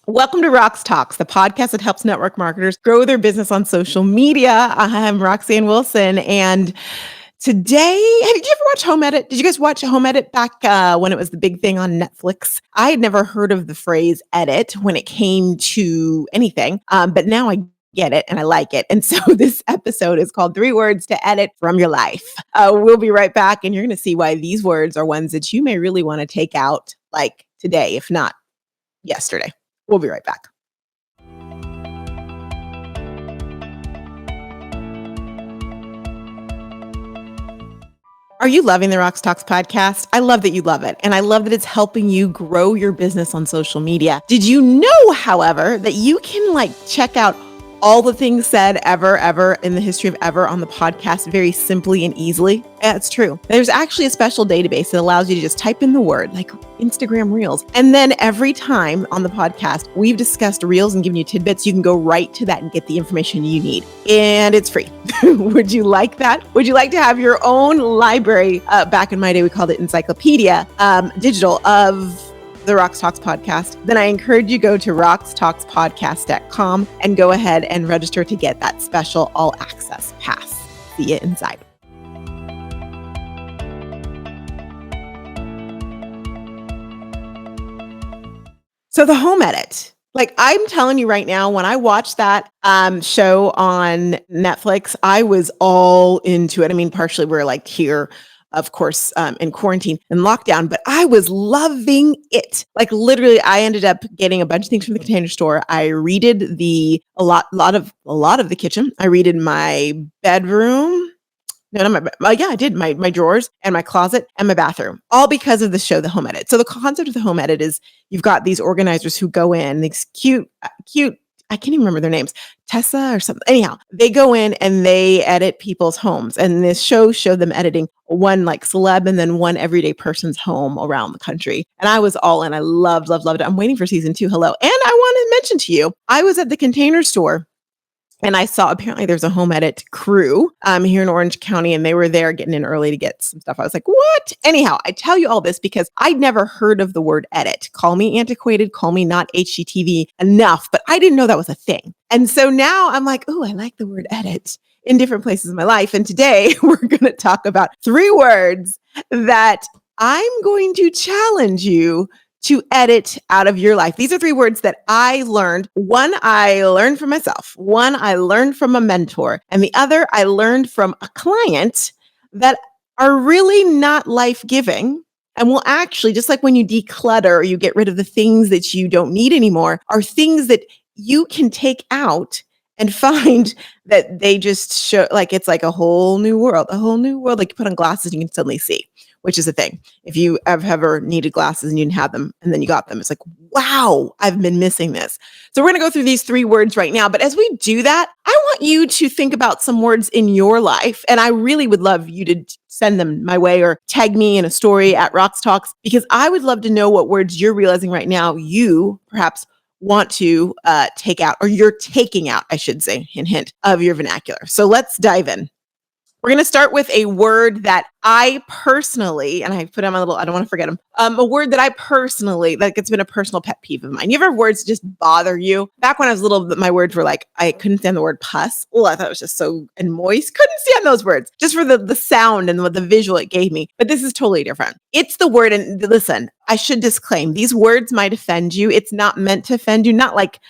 Welcome to Roxtalks, the podcast that helps network marketers grow their business on social media. I'm Roxanne Wilson, and today, did you ever watch Home Edit? Did you guys watch Home Edit back when it was the big thing on Netflix? I had never heard of the phrase edit when it came to anything, but now I get it and I like it. And so this episode is called 3 Words to Edit from Your Life. We'll be right back, and you're going to see why these words are ones that you may really want to take out like today, if not yesterday. We'll be right back. Are you loving the Roxtalks podcast? I love that you love it. And I love that it's helping you grow your business on social media. Did you know, however, that you can check out all the things said ever in the history of ever on the podcast very simply and easily? Yeah, it's true. There's actually a special database that allows you to just type in the word, like Instagram Reels. And then every time on the podcast, we've discussed Reels and given you tidbits. You can go right to that and get the information you need. And it's free. Would you like that? Would you like to have your own library? Back in my day, we called it encyclopedia, digital of the Roxtalks podcast, then I encourage you go to roxtalkspodcast.com and go ahead and register to get that special all access pass. See you inside. So the Home Edit, I'm telling you right now, when I watched that show on Netflix, I was all into it. I mean, partially we're here, of course, in quarantine and lockdown, but I was loving it. Literally, I ended up getting a bunch of things from the Container Store. I redid a lot of the kitchen. I redid my bedroom. No, not my bed. Yeah, I did my drawers and my closet and my bathroom, all because of the show, The Home Edit. So the concept of The Home Edit is you've got these organizers who go in, these cute. I can't even remember their names, Tessa or something. Anyhow, they go in and they edit people's homes. And this show showed them editing one celeb and then one everyday person's home around the country. And I was all in. I loved it. I'm waiting for season 2. Hello. And I want to mention to you, I was at the Container Store and I saw apparently there's a Home Edit crew here in Orange County, and they were there getting in early to get some stuff. I was like, what? Anyhow, I tell you all this because I'd never heard of the word edit. Call me antiquated, call me not HGTV enough, but I didn't know that was a thing. And so now I'm like, oh, I like the word edit in different places in my life. And today we're going to talk about 3 words that I'm going to challenge you to edit out of your life. These are 3 words that I learned. One, I learned from myself. One, I learned from a mentor. And the other, I learned from a client that are really not life-giving and will actually, just like when you declutter, you get rid of the things that you don't need anymore, are things that you can take out and find that they just show, it's like a whole new world, like you put on glasses and you can suddenly see, which is a thing. If you have ever needed glasses and you didn't have them and then you got them, it's like, wow, I've been missing this. So we're going to go through these 3 words right now. But as we do that, I want you to think about some words in your life. And I really would love you to send them my way or tag me in a story at Roxtalks, because I would love to know what words you're realizing right now you perhaps want to take out, or you're taking out, I should say, hint, of your vernacular. So let's dive in. We're going to start with a word that I personally, and I put on my little, I don't want to forget them, a word that I personally, it's been a personal pet peeve of mine. You ever have words that just bother you? Back when I was little, my words were I couldn't stand the word pus. Oh, I thought it was just so, and moist. Couldn't stand those words just for the sound and the visual it gave me. But this is totally different. It's the word, and listen, I should disclaim, these words might offend you. It's not meant to offend you. Not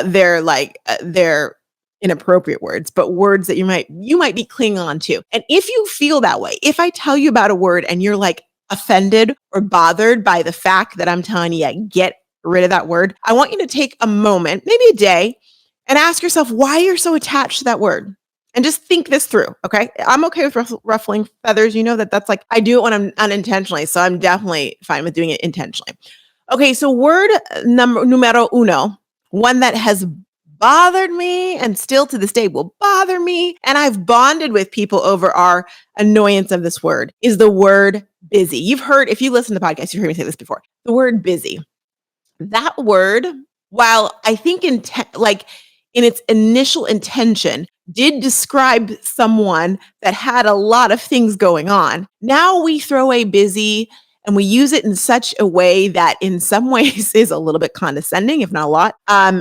they're inappropriate words, but words that you might be clinging on to. And if you feel that way, if I tell you about a word and you're offended or bothered by the fact that I'm telling you, get rid of that word, I want you to take a moment, maybe a day, and ask yourself why you're so attached to that word. And just think this through, okay? I'm okay with ruffling feathers. You know that's I do it when I'm unintentionally, so I'm definitely fine with doing it intentionally. Okay, so word numero uno, one that has bothered me and still to this day will bother me, and I've bonded with people over our annoyance of this word, is the word busy. You've heard, if you listen to podcasts, you've heard me say this before, the word busy. That word, while I think in its initial intention did describe someone that had a lot of things going on, now we throw a busy and we use it in such a way that in some ways is a little bit condescending, if not a lot,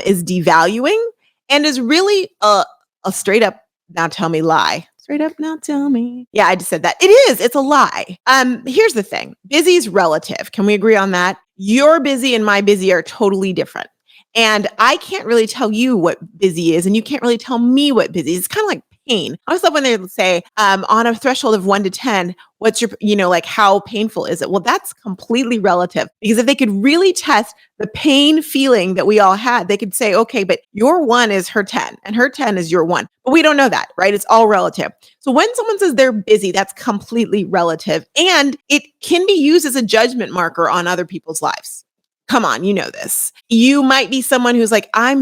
is devaluing and is really a straight up now tell me lie. Straight up now tell me. Yeah, I just said that. It is. It's a lie. Here's the thing. Busy is relative. Can we agree on that? Your busy and my busy are totally different. And I can't really tell you what busy is, and you can't really tell me what busy is. It's kind of like pain. I always love when they say, on a threshold of 1 to 10, what's your, like how painful is it? Well, that's completely relative, because if they could really test the pain feeling that we all had, they could say, okay, but your 1 is her 10 and her 10 is your 1. But we don't know that, right? It's all relative. So when someone says they're busy, that's completely relative, and it can be used as a judgment marker on other people's lives. Come on, you know this. You might be someone who's like, I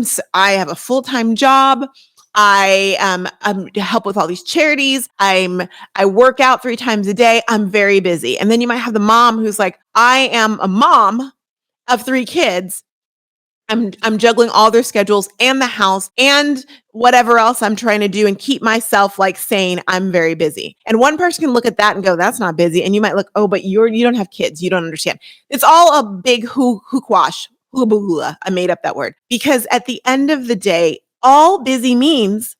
have a full-time job. I'm help with all these charities. I work out 3 times a day. I'm very busy. And then you might have the mom who's like, I am a mom of 3 kids. I'm juggling all their schedules and the house and whatever else I'm trying to do and keep myself like sane. I'm very busy. And one person can look at that and go, that's not busy. And you might look, oh, but you don't have kids. You don't understand. It's all a big hookwash. Hula hula. I made up that word. Because at the end of the day, all busy means,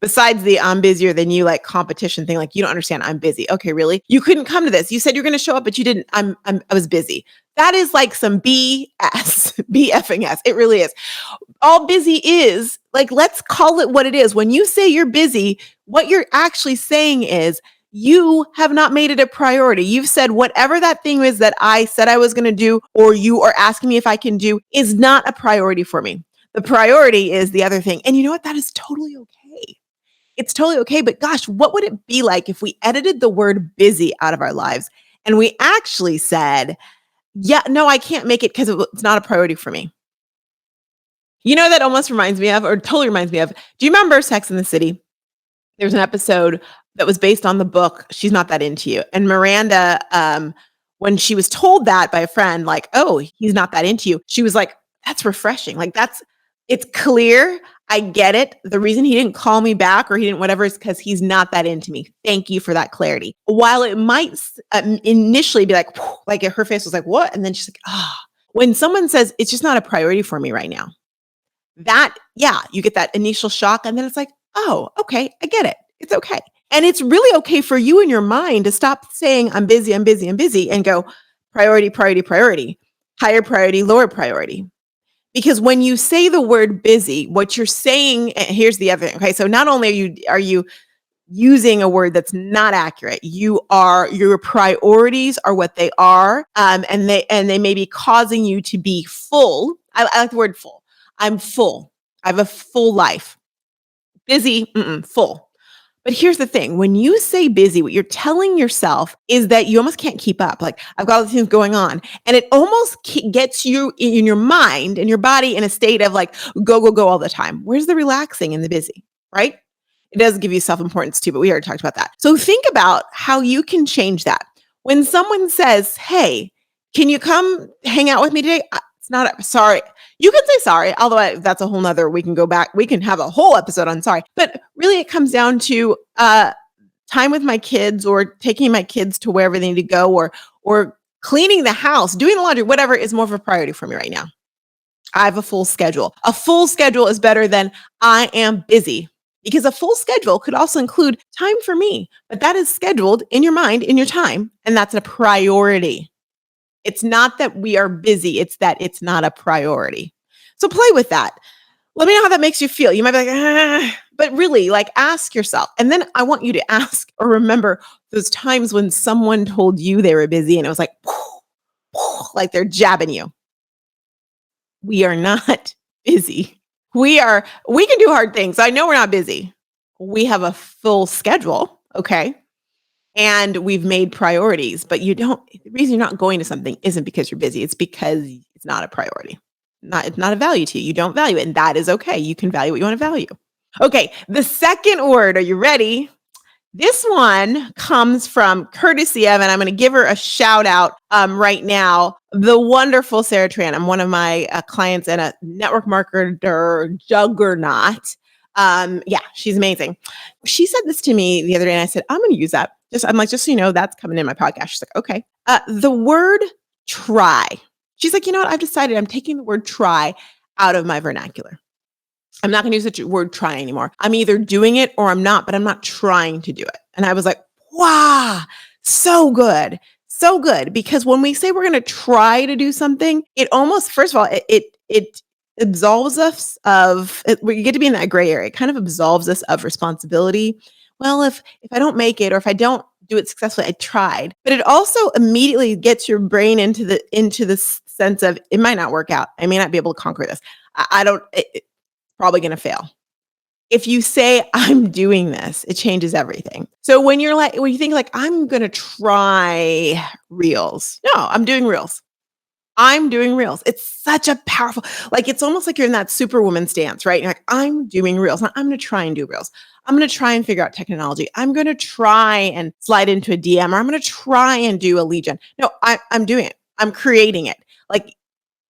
besides the I'm busier than you like competition thing, like you don't understand, I'm busy. Okay, really? You couldn't come to this. You said you're going to show up, but you didn't. I was busy. That is like some BS, BFing S. It really is. All busy is like, let's call it what it is. When you say you're busy, what you're actually saying is you have not made it a priority. You've said whatever that thing is that I said I was going to do, or you are asking me if I can do, is not a priority for me. The priority is the other thing. And you know what? That is totally okay. It's totally okay. But gosh, what would it be like if we edited the word busy out of our lives and we actually said, yeah, no, I can't make it because it's not a priority for me. You know, that almost reminds me of, or totally reminds me of, do you remember Sex and the City? There's an episode that was based on the book, She's Not That Into You. And Miranda, when she was told that by a friend, like, oh, he's not that into you, she was like, that's refreshing. Like, it's clear. I get it. The reason he didn't call me back or he didn't whatever is because he's not that into me. Thank you for that clarity. While it might initially be like her face was like, what? And then she's like, when someone says it's just not a priority for me right now, that, yeah, you get that initial shock. And then it's like, oh, okay, I get it. It's okay. And it's really okay for you in your mind to stop saying I'm busy, I'm busy, I'm busy, and go priority, priority, priority, higher priority, lower priority. Because when you say the word busy, what you're saying, and here's the other thing. Okay. So not only are you using a word that's not accurate, your priorities are what they are. And they may be causing you to be full. I like the word full. I'm full. I have a full life. Busy, full. But here's the thing. When you say busy, what you're telling yourself is that you almost can't keep up. Like, I've got all these things going on. And it almost gets you in your mind and your body in a state of like, go, go, go all the time. Where's the relaxing in the busy, right? It does give you self-importance too, but we already talked about that. So think about how you can change that. When someone says, hey, can you come hang out with me today? It's not, sorry. You can say sorry, although that's a whole nother, we can go back. We can have a whole episode on sorry. But really it comes down to time with my kids or taking my kids to wherever they need to go or cleaning the house, doing the laundry, whatever is more of a priority for me right now. I have a full schedule. A full schedule is better than I am busy, because a full schedule could also include time for me, but that is scheduled in your mind, in your time, and that's a priority. It's not that we are busy. It's that it's not a priority. So play with that. Let me know how that makes you feel. You might be like, but really, like, ask yourself. And then I want you to ask or remember those times when someone told you they were busy and it was like they're jabbing you. We are not busy. We can do hard things. I know we're not busy. We have a full schedule. Okay. And we've made priorities, but the reason you're not going to something isn't because you're busy. It's because it's not a priority. It's not a value to you. You don't value it. And that is okay. You can value what you want to value. Okay. The second word, are you ready? This one comes from courtesy of, and I'm going to give her a shout out right now, the wonderful Sarah Tran. I'm one of my clients and a network marketer juggernaut. Yeah, she's amazing. She said this to me the other day and I said, I'm going to use that. I'm like, just so you know, that's coming in my podcast. She's like, okay. The word try. She's like, you know what? I've decided I'm taking the word try out of my vernacular. I'm not going to use the word try anymore. I'm either doing it or I'm not, but I'm not trying to do it. And I was like, wow, so good. So good. Because when we say we're going to try to do something, it almost, first of all, it absolves us of, we get to be in that gray area. It kind of absolves us of responsibility. Well, if I don't make it or if I don't do it successfully, I tried. But it also immediately gets your brain into the sense of it might not work out. I may not be able to conquer this. I don't. Probably going to fail. If you say I'm doing this, it changes everything. So when you think like I'm going to try reels. No, I'm doing reels. I'm doing reels. It's such a powerful, like it's almost like you're in that superwoman stance, right? You're like, I'm doing reels. Now, I'm going to try and do reels. I'm going to try and figure out technology. I'm going to try and slide into a DM or I'm going to try and do a lead gen. No, I'm doing it. I'm creating it. Like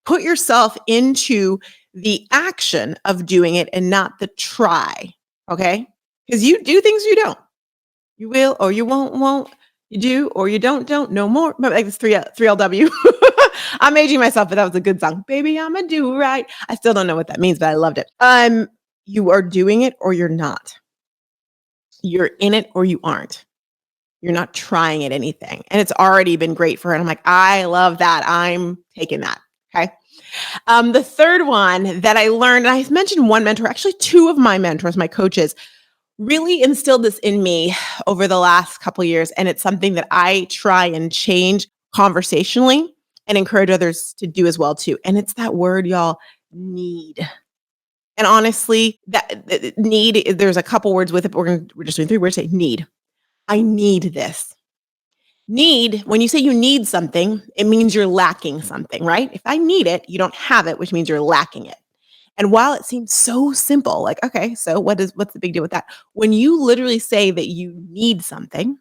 put yourself into the action of doing it and not the try. Okay. Because you do things you don't. You will or you won't. You do or you don't, no more. Remember, like this 3LW. I'm aging myself, but that was a good song. Baby, I'm a do right. I still don't know what that means, but I loved it. You are doing it or you're not. You're in it or you aren't. You're not trying at anything. And it's already been great for her. And I'm like, I love that. I'm taking that. Okay. The third one that I learned, and I mentioned one mentor, actually two of my mentors, my coaches, really instilled this in me over the last couple of years. And it's something that I try and change conversationally and encourage others to do as well too. And it's that word, y'all, need. And honestly, that need, there's a couple words with it, but we're just doing 3 words. Say need. I need this. Need, when you say you need something, it means you're lacking something, right? If I need it, you don't have it, which means you're lacking it. And while it seems so simple, like, okay, so what's the big deal with that? When you literally say that you need something,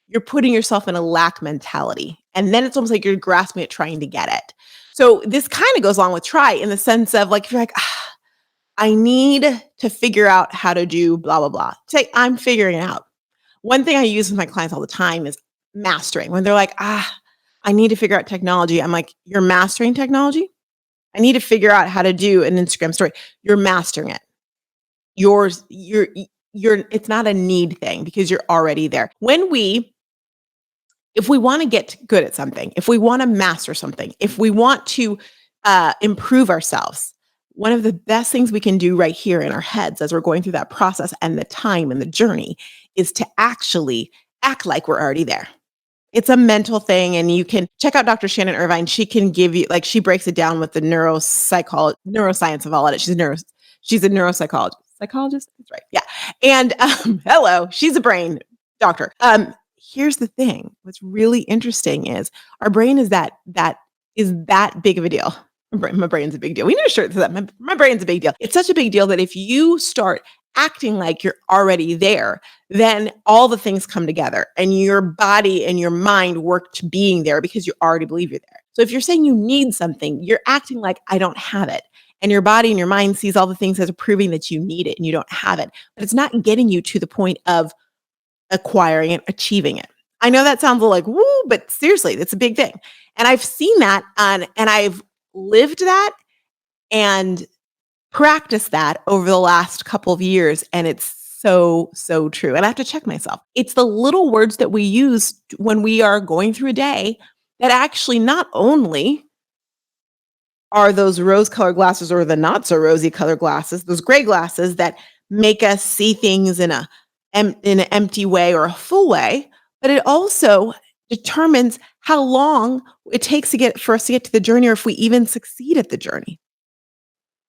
you're putting yourself in a lack mentality. And then it's almost like you're grasping at trying to get it. So this kind of goes along with try in the sense of like, if you're like, I need to figure out how to do blah, blah, blah. Say, I'm figuring it out. One thing I use with my clients all the time is mastering. When they're like, I need to figure out technology. I'm like, you're mastering technology? I need to figure out how to do an Instagram story. You're mastering it. You're it's not a need thing because you're already there. If we want to get good at something, if we want to master something, if we want to improve ourselves, one of the best things we can do right here in our heads as we're going through that process and the time and the journey is to actually act like we're already there. It's a mental thing, and you can check out Dr. Shannon Irvine. She can give you, like, she breaks it down with the neuroscience of all of it. She's a neuropsychologist. Psychologist? That's right. Yeah. And hello, she's a brain doctor. Here's the thing. What's really interesting is our brain is that big of a deal. My brain's a big deal. We need a shirt for that. My brain's a big deal. It's such a big deal that if you start acting like you're already there, then all the things come together and your body and your mind work to being there because you already believe you're there. So if you're saying you need something, you're acting like I don't have it. And your body and your mind sees all the things as proving that you need it and you don't have it. But it's not getting you to the point of acquiring it, achieving it. I know that sounds a little like, woo, but seriously, it's a big thing. And I've seen that and I've lived that and practiced that over the last couple of years. And it's so, so true. And I have to check myself. It's the little words that we use when we are going through a day that actually not only are those rose-colored glasses or the not so rosy colored glasses, those gray glasses that make us see things in an empty way or a full way, but it also determines how long it takes for us to get to the journey or if we even succeed at the journey.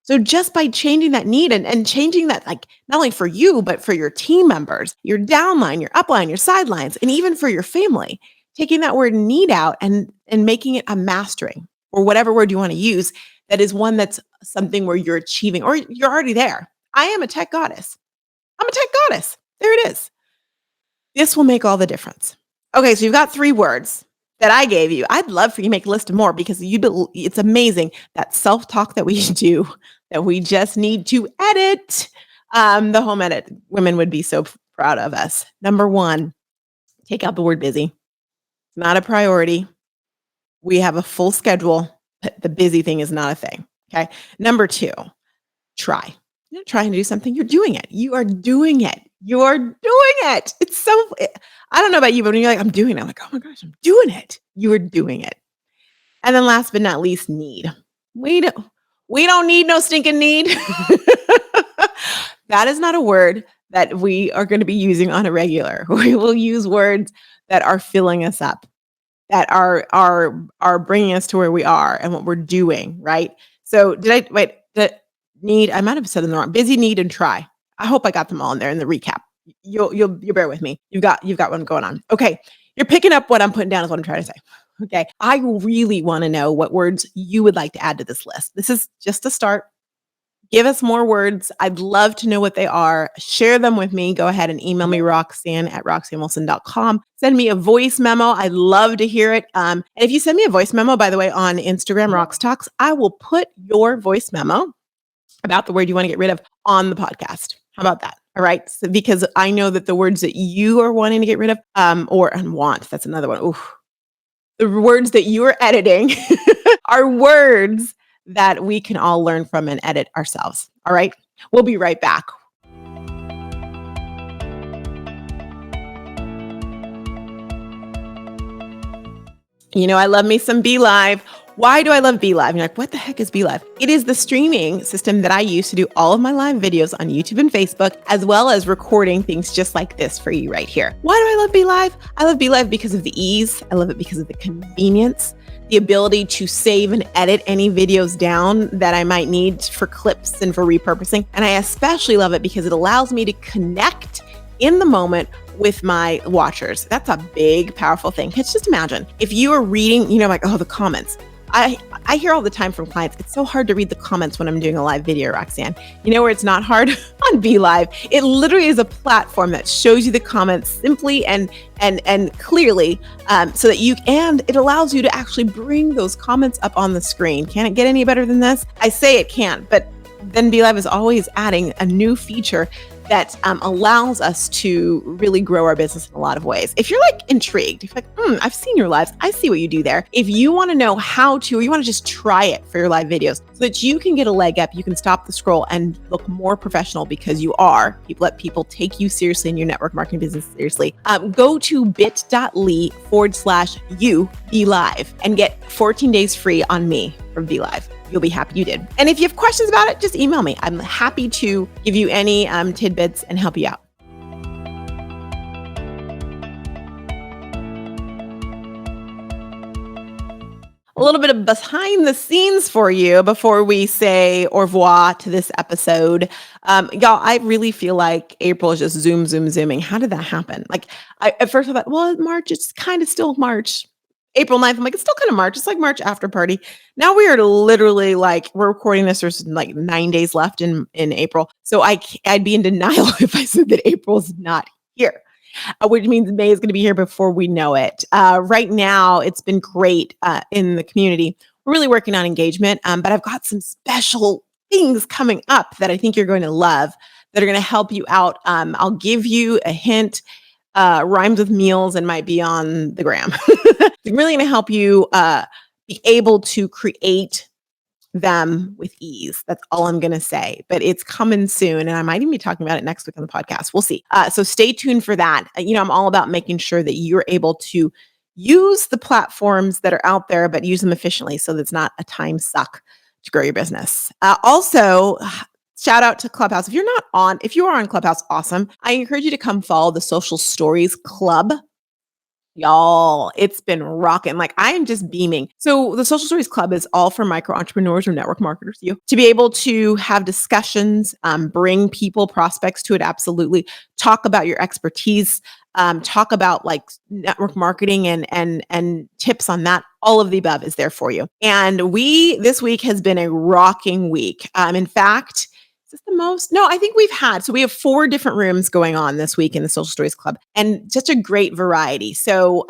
So just by changing that need and changing that, like not only for you, but for your team members, your downline, your upline, your sidelines, and even for your family, taking that word need out and making it a mastering or whatever word you want to use, that is one that's something where you're achieving or you're already there. I am a tech goddess. I'm a tech goddess. There it is. This will make all the difference. Okay, so you've got 3 words that I gave you. I'd love for you to make a list of more because it's amazing that self-talk that we do, that we just need to edit. The home edit women would be so proud of us. Number one, take out the word busy. It's not a priority. We have a full schedule. But the busy thing is not a thing. Okay. Number two, try. You're not trying to do something. You're doing it. You are doing it. You're doing it. It's so, I don't know about you, but when you're like, I'm doing it, I'm like, oh my gosh, I'm doing it. You are doing it. And then last but not least, need. We don't need no stinking need. That is not a word that we are going to be using on a regular. We will use words that are filling us up, that are bringing us to where we are and what we're doing, right? So the need, I might have said them wrong. Busy, need, and try. I hope I got them all in there in the recap. You'll bear with me. You've got one going on. Okay. You're picking up what I'm putting down is what I'm trying to say. Okay. I really want to know what words you would like to add to this list. This is just a start. Give us more words. I'd love to know what they are. Share them with me. Go ahead and email me, roxanne@roxannewilson.com. Send me a voice memo. I'd love to hear it. And if you send me a voice memo, by the way, on Instagram, Roxtalks, I will put your voice memo about the word you want to get rid of on the podcast. How about that? All right. So, because I know that the words that you are wanting to get rid of, that's another one. Ooh. The words that you are editing are words that we can all learn from and edit ourselves. All right. We'll be right back. You know, I love me some Be Live. Why do I love Be Live? You're like, what the heck is Be Live? It is the streaming system that I use to do all of my live videos on YouTube and Facebook, as well as recording things just like this for you right here. Why do I love Be Live? I love Be Live because of the ease. I love it because of the convenience, the ability to save and edit any videos down that I might need for clips and for repurposing. And I especially love it because it allows me to connect in the moment with my watchers. That's a big, powerful thing. Because just imagine if you are reading, like, oh, the comments. I hear all the time from clients, it's so hard to read the comments when I'm doing a live video, Roxanne. You know where it's not hard? On Be Live. It literally is a platform that shows you the comments simply and clearly, so that it allows you to actually bring those comments up on the screen. Can it get any better than this? I say it can't, but then Be Live is always adding a new feature that allows us to really grow our business in a lot of ways. If you're like intrigued, if you're like, I've seen your lives, I see what you do there. If you want to know how to, or you want to just try it for your live videos so that you can get a leg up, you can stop the scroll and look more professional because you are. Let people take you seriously in your network marketing business seriously. Go to bit.ly/you Be Live and get 14 days free on me from Be Live. You'll be happy you did. And if you have questions about it, just email me. I'm happy to give you any tidbits and help you out. A little bit of behind the scenes for you before we say au revoir to this episode. Y'all, I really feel like April is just zooming. How did that happen? Like, at first I thought, well, March, it's kind of still March. April 9th, I'm like, it's still kind of March. It's like March after party. Now we are literally like, we're recording this, there's like 9 days left in April. So I'd be in denial if I said that April's not here, which means May is going to be here before we know it. Right now, it's been great in the community. We're really working on engagement, but I've got some special things coming up that I think you're going to love that are going to help you out. I'll give you a hint. Rhymes with meals and might be on the gram. It's really going to help you be able to create them with ease. That's all I'm going to say, but it's coming soon. And I might even be talking about it next week on the podcast. We'll see. So stay tuned for that. I'm all about making sure that you're able to use the platforms that are out there, but use them efficiently so that it's not a time suck to grow your business. Also, shout out to Clubhouse. If you are on Clubhouse, awesome. I encourage you to come follow the Social Stories Club. Y'all, it's been rocking. Like, I am just beaming. So the Social Stories Club is all for micro entrepreneurs or network marketers, to be able to have discussions, bring people, prospects to it. Absolutely. Talk about your expertise, talk about like network marketing and tips on that. All of the above is there for you. And this week has been a rocking week. In fact, is this the most? No, I think we have 4 different rooms going on this week in the Social Stories Club and such a great variety. So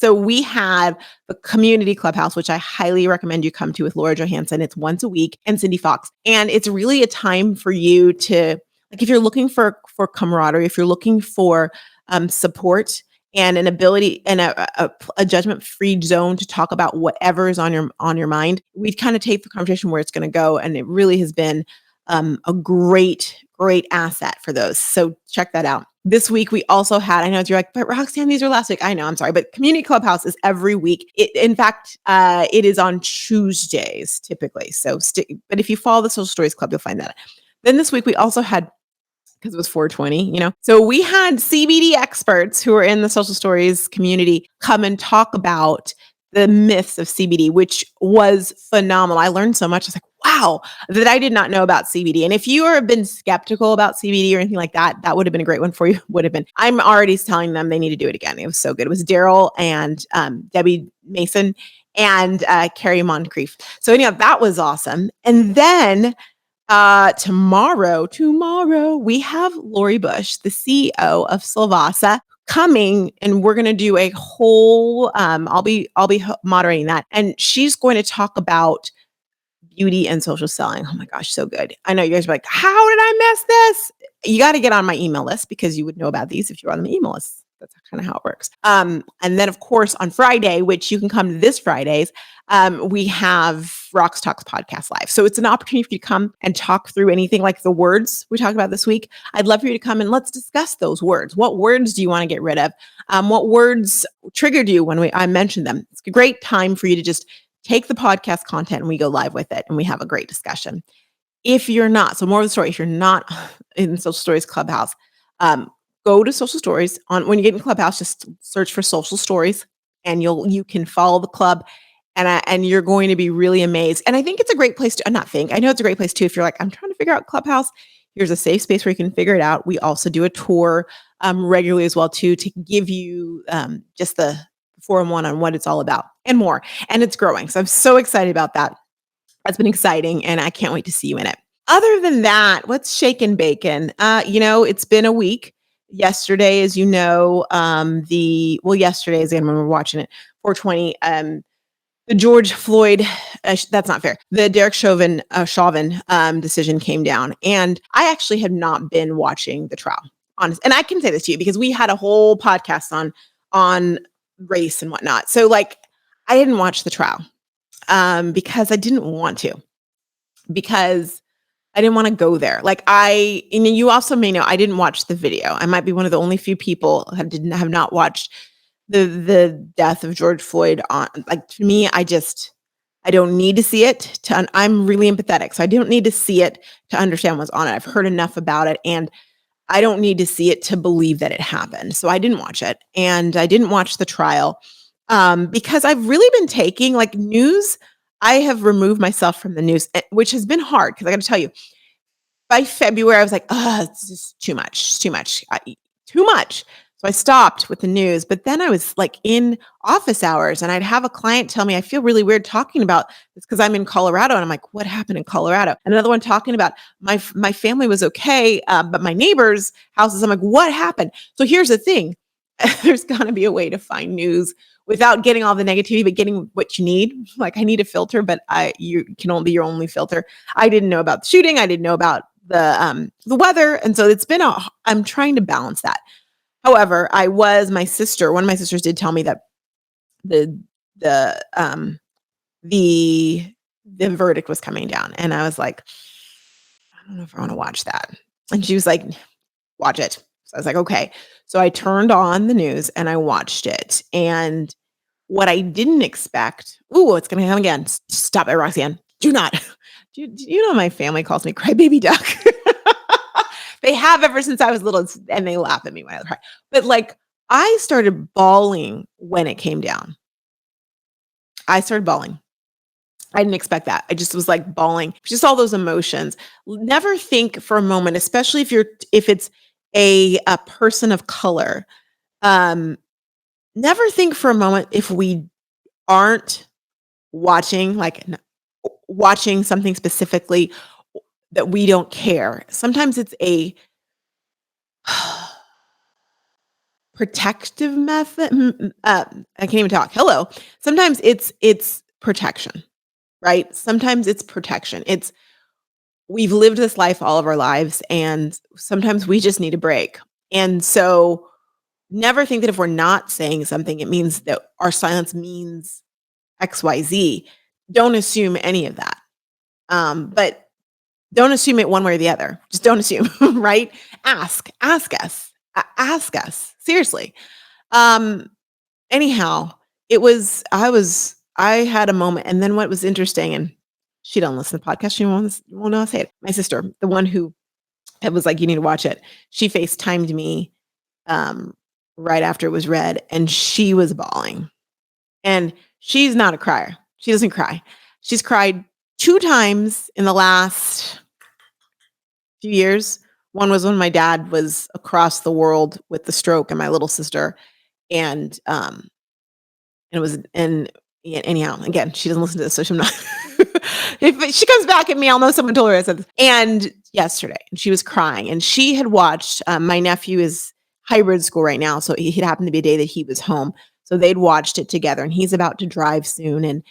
we have the community Clubhouse, which I highly recommend you come to with Laura Johansson. It's once a week, and Cindy Fox. And it's really a time for you to Like if you're looking for camaraderie, if you're looking for support and an ability and a judgment-free zone to talk about whatever is on your mind, we kind of take the conversation where it's going to go, and it really has been a great asset for those. So check that out. This week we also had, I know you're like, but Roxanne, these are last week. I know, I'm sorry, but Community Clubhouse is every week. In fact, it is on Tuesdays typically. So, but if you follow the Social Stories Club, you'll find that. Then this week we also had, because it was 420, so we had CBD experts who are in the Social Stories community come and talk about the myths of CBD, which was phenomenal. I learned so much. I was like, wow, that I did not know about CBD. And if you have been skeptical about CBD or anything like that, that would have been a great one for you. Would have been. I'm already telling them they need to do it again. It was so good. It was Daryl and Debbie Mason and Carrie Moncrief. So anyhow, that was awesome. And then tomorrow, we have Lori Bush, the CEO of Silvassa, coming, and we're going to do a whole, I'll be moderating that. And she's going to talk about beauty and social selling. Oh my gosh, so good. I know you guys are like, how did I miss this? You got to get on my email list because you would know about these if you're on the email list. That's kind of how it works. And then of course on Friday, which you can come to this Fridays, we have Roxtalks podcast live. So it's an opportunity for you to come and talk through anything like the words we talked about this week. I'd love for you to come and let's discuss those words. What words do you want to get rid of? What words triggered you when I mentioned them? It's a great time for you to just take the podcast content and we go live with it and we have a great discussion. If you're not, so more of the story, if you're not in Social Stories Clubhouse, go to Social Stories when you get in Clubhouse, just search for Social Stories and you can follow the club and you're going to be really amazed. And I think it's a great place to, I know it's a great place too. If you're like, I'm trying to figure out Clubhouse, here's a safe space where you can figure it out. We also do a tour regularly as well too, to give you just the 4-in-1 on what it's all about and more. And it's growing. So I'm so excited about that. That's been exciting. And I can't wait to see you in it. Other than that, what's shaking bacon? It's been a week. Yesterday, as you know, yesterday is when we were watching it, 420, the George Floyd, that's not fair. The Derek Chauvin decision came down. And I actually have not been watching the trial, honest. And I can say this to you because we had a whole podcast on race and whatnot. So like, I didn't watch the trial because I didn't want to, because I didn't want to go there. You also may know, I didn't watch the video. I might be one of the only few people have not watched the death of George Floyd on. Like, to me, I don't need to see it I'm really empathetic. So I don't need to see it to understand what's on it. I've heard enough about it and I don't need to see it to believe that it happened. So I didn't watch it and I didn't watch the trial because I've really been taking like news. I have removed myself from the news, which has been hard because I got to tell you, by February, I was like, oh, it's just too much, too much. So I stopped with the news, but then I was like in office hours and I'd have a client tell me, I feel really weird talking about this because I'm in Colorado. And I'm like, what happened in Colorado? And another one talking about my family was okay, but my neighbor's houses, I'm like, what happened? So here's the thing. There's got to be a way to find news without getting all the negativity, but getting what you need. Like, I need a filter, but you can only be your only filter. I didn't know about the shooting. I didn't know about the weather. And so I'm trying to balance that. However, one of my sisters did tell me that the verdict was coming down. And I was like, I don't know if I want to watch that. And she was like, watch it. So I was like, okay. So I turned on the news and I watched it. And what I didn't expect, it's going to come again. Stop it, Roxanne. Do not. Do you know my family calls me crybaby duck? They have ever since I was little, and they laugh at me when I cry. But like, I started bawling when it came down. I started bawling. I didn't expect that. I just was like bawling, just all those emotions. Never think for a moment, especially if it's a person of color. Never think for a moment if we aren't watching something specifically that we don't care. Sometimes it's a protective method. I can't even talk. Hello. Sometimes it's protection, right? Sometimes it's protection. we've lived this life all of our lives, and sometimes we just need a break. And so never think that if we're not saying something, it means that our silence means XYZ. Don't assume any of that. But don't assume it one way or the other. Just don't assume, right? Ask us. Seriously. Um, anyhow, I had a moment. And then what was interesting, and she don't listen to podcasts. She won't know how to say it. My sister, the one who it was like, you need to watch it. She FaceTimed me um, right after it was read, and she was bawling. And she's not a crier. She doesn't cry. She's cried 2 times in the last few years. One was when my dad was across the world with the stroke, and my little sister, and it was and anyhow, again, she doesn't listen to this, so she's not. If she comes back at me, I'll know someone told her I said this. And yesterday, and she was crying, and she had watched. My nephew is hybrid school right now, so it happened to be a day that he was home, so they'd watched it together. And he's about to drive soon, and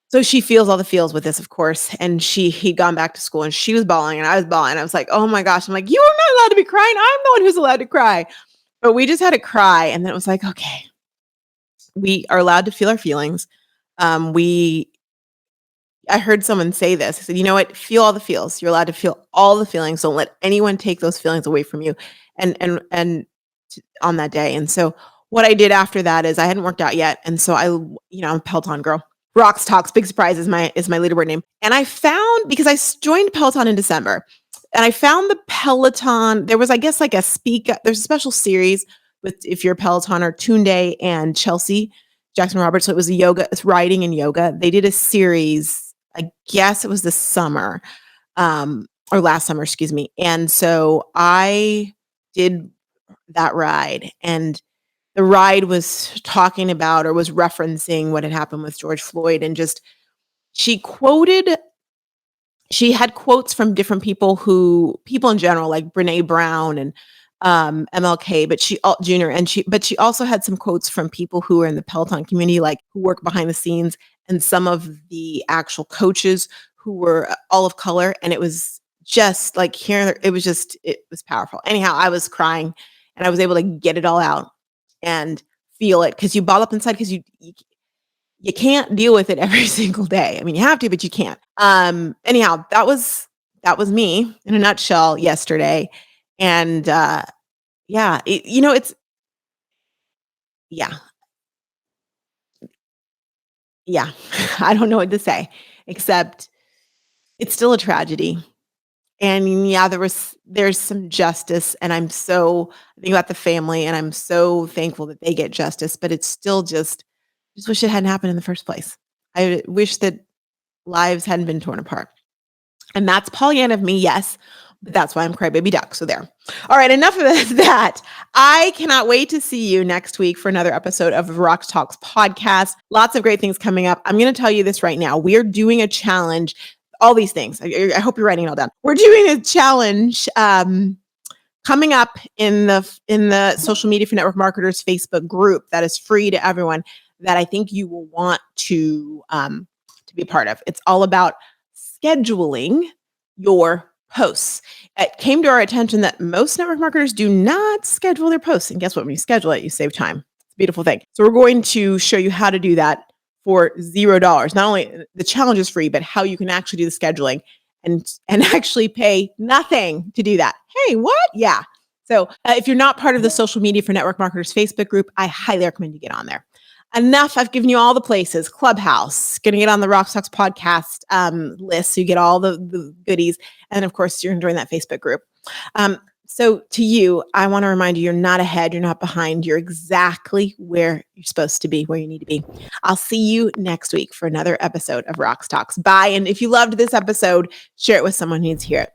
so she feels all the feels with this, of course. And he'd gone back to school, and she was bawling, and I was bawling. I was like, oh my gosh! I'm like, you are not allowed to be crying. I'm the one who's allowed to cry. But we just had to cry, and then it was like, okay, we are allowed to feel our feelings. We I heard someone say this. I said, you know what? Feel all the feels. You're allowed to feel all the feelings. Don't let anyone take those feelings away from you. And on that day. And so what I did after that is I hadn't worked out yet. And so I'm a Peloton girl. Roxtalks, big surprise is my leaderboard name. And I found, because joined Peloton in December, and I found the Peloton, there was, I guess, like there's a special series with, if you're a Pelotoner, Tunde and Chelsea Jackson Roberts. So it was it's riding and yoga. They did a series, I guess it was this summer, or last summer, excuse me. And so I did that ride, and the ride was talking about, or was referencing, what had happened with George Floyd. And just, she had quotes from different people in general, like Brene Brown and MLK, but Jr. But she also had some quotes from people who are in the Peloton community, like who work behind the scenes, and some of the actual coaches who were all of color. And it was just like it was powerful. Anyhow, I was crying, and I was able to get it all out and feel it, because you bottle up inside, because you can't deal with it every single day. I mean, you have to, but you can't. Anyhow, that was me in a nutshell yesterday. And yeah, it's yeah, yeah. I don't know what to say, except it's still a tragedy. And yeah, there's some justice, and I think about the family, and I'm so thankful that they get justice, but it's still just wish it hadn't happened in the first place. I wish that lives hadn't been torn apart. And that's Pollyanna of me, yes, but that's why I'm Crybaby Duck. So there. All right, enough of that. I cannot wait to see you next week for another episode of Roxtalks podcast. Lots of great things coming up. I'm going to tell you this right now. We are doing a challenge. All these things. I hope you're writing it all down. We're doing a challenge coming up in the Social Media for Network Marketers Facebook group that is free to everyone, that I think you will want to be a part of. It's all about scheduling your posts. It came to our attention that most network marketers do not schedule their posts. And guess what? When you schedule it, you save time. It's a beautiful thing. So we're going to show you how to do that for $0. Not only the challenge is free, but how you can actually do the scheduling and actually pay nothing to do that. Hey, what? Yeah. So if you're not part of the Social Media for Network Marketers Facebook group, I highly recommend you get on there. Enough. I've given you all the places. Clubhouse, going to get on the Roxtalks podcast list, so you get all the goodies. And of course, you're enjoying that Facebook group. So to you, I want to remind you, you're not ahead, you're not behind. You're exactly where you're supposed to be, where you need to be. I'll see you next week for another episode of Roxtalks. Bye. And if you loved this episode, share it with someone who needs to hear it.